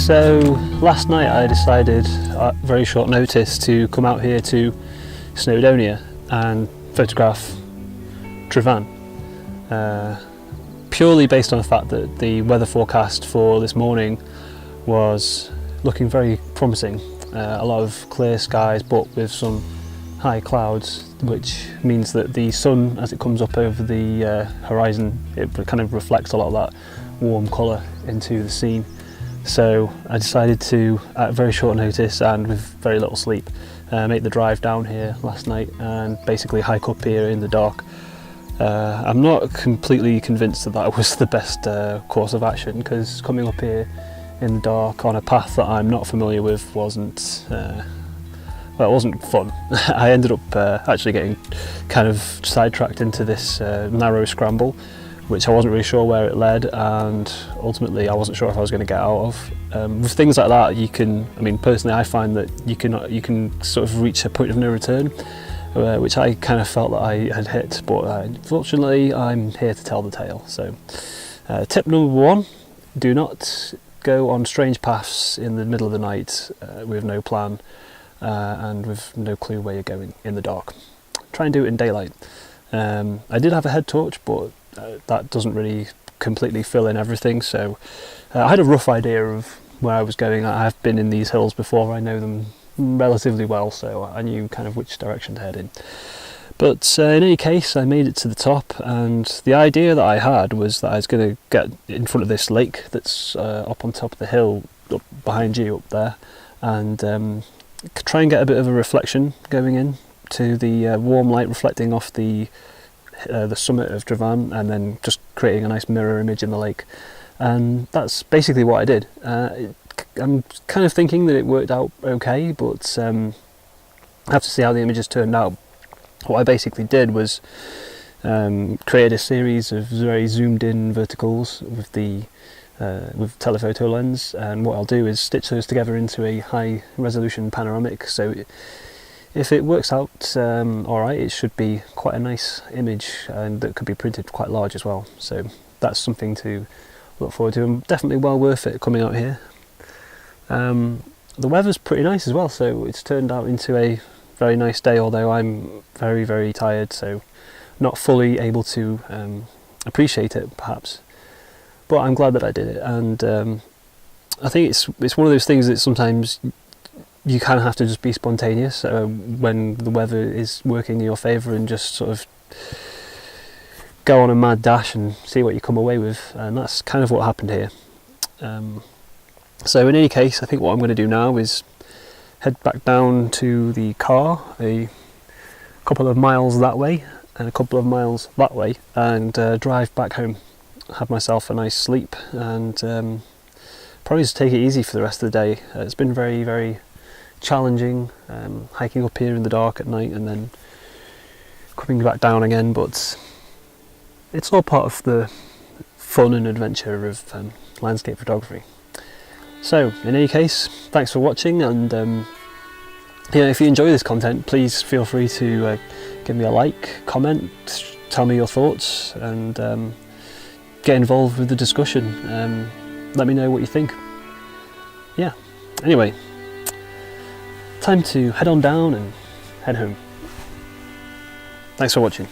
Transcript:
So last night I decided at very short notice to come out here to Snowdonia and photograph Tryfan, purely based on the fact that the weather forecast for this morning was looking very promising. A lot of clear skies but with some high clouds, which means that the sun, as it comes up over the horizon, it kind of reflects a lot of that warm colour into the scene. So I decided to, at very short notice and with very little sleep, make the drive down here last night and basically hike up here in the dark. I'm not completely convinced that that was the best course of action, because coming up here in the dark on a path that I'm not familiar with wasn't well, it wasn't fun. I ended up actually getting kind of sidetracked into this narrow scramble, which I wasn't really sure where it led, and ultimately I wasn't sure if I was going to get out of. With things like that, you can, I mean, personally I find that you can sort of reach a point of no return, which I kind of felt that I had hit, but fortunately I'm here to tell the tale. So tip number one, do not go on strange paths in the middle of the night with no plan and with no clue where you're going in the dark. Try and do it in daylight. I did have a head torch, but that doesn't really completely fill in everything, so I had a rough idea of where I was going. I've been in these hills before, I know them relatively well, so I knew kind of which direction to head in. But in any case, I made it to the top, and the idea that I had was that I was going to get in front of this lake that's up on top of the hill, up behind you up there, and try and get a bit of a reflection going in to the warm light reflecting off the summit of Tryfan, and then just creating a nice mirror image in the lake. And that's basically what I did. I'm kind of thinking that it worked out okay, but I have to see how the images turned out. What I basically did was create a series of very zoomed in verticals with the with telephoto lens, and what I'll do is stitch those together into a high resolution panoramic. So if it works out alright, it should be quite a nice image, and that could be printed quite large as well. So that's something to look forward to, and definitely well worth it coming out here. The weather's pretty nice as well, so it's turned out into a very nice day, although I'm very, very tired, so not fully able to appreciate it perhaps. But I'm glad that I did it, and I think it's one of those things that sometimes you kind of have to just be spontaneous when the weather is working in your favour, and just sort of go on a mad dash and see what you come away with, and that's kind of what happened here. So in any case, I think what I'm going to do now is head back down to the car, a couple of miles that way and a couple of miles that way, and drive back home, have myself a nice sleep, and probably just take it easy for the rest of the day. It's been very, very challenging hiking up here in the dark at night and then coming back down again, but it's all part of the fun and adventure of landscape photography. So in any case, thanks for watching, and if you enjoy this content, please feel free to give me a like, comment, tell me your thoughts, and get involved with the discussion. Let me know what you think. Yeah, anyway, time to head on down and head home. Thanks for watching.